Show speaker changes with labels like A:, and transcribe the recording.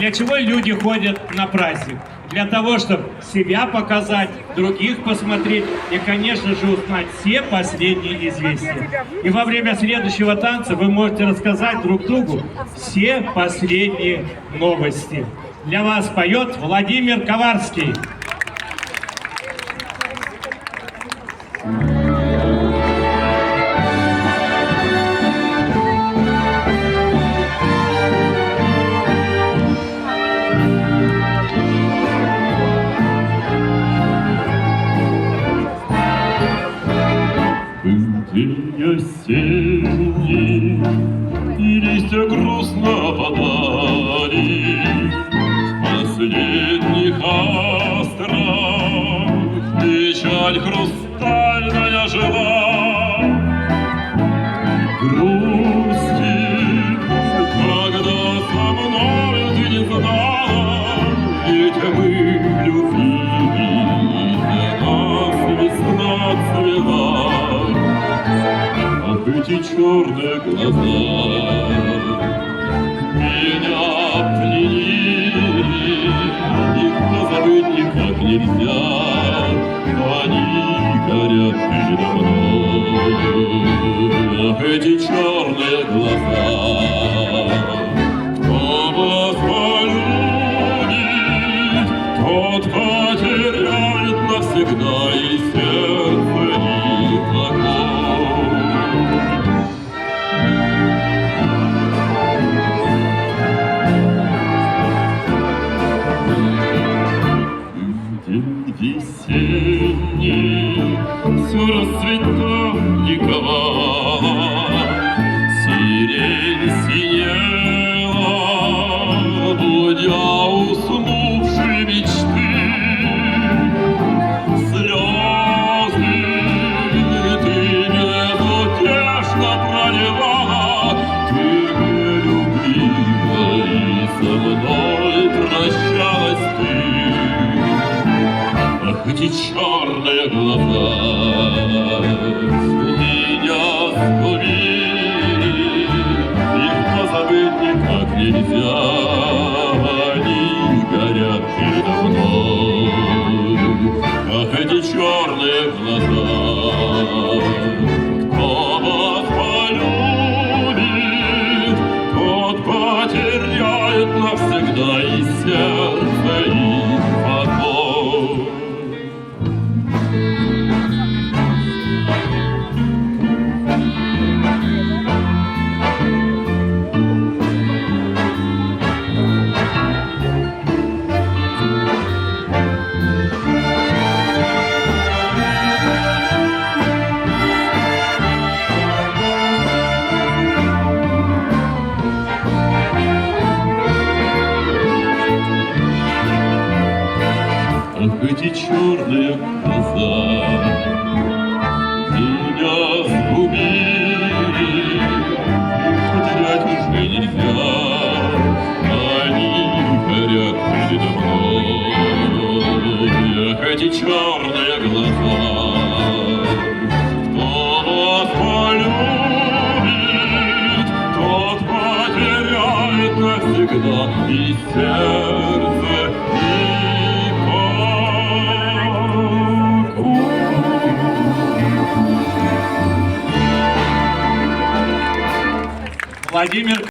A: Для чего люди ходят на праздник? Для того, чтобы себя показать, других посмотреть и, конечно же, узнать все последние известия. И во время следующего танца вы можете рассказать друг другу все последние новости. Для вас поет Владимир Коварский.
B: День осенний, и листья грустно падали с последних остров. Печаль хрустальная жила, грустит, когда со мной ты не знала, ведь мы любили, для нас весна цвела. Эти черные глаза меня пленили, их позабыть никак нельзя, они горят передо мной. Ах, эти черные глаза, кто вас полюбит, тот потеряет навсегда и сердце никакое. Весенний, все расцветало, ликовало, сирень синела, будя уснувшие мечты. Слезы ты безутешно проливала, ты любила, и со мной прощалась ты. Эти черные глаза меня сгубили, их позабыть никак нельзя, они горят передо мной. Ах, эти черные глаза, кто вас полюбит, тот потеряет навсегда и сердце, и покой. Ах, эти черные глаза меня сгубили, их потерять уже нельзя, они горят передо мной. Ах, эти черные глаза, кто вас полюбит, тот потеряет навсегда и сердце,
A: Владимир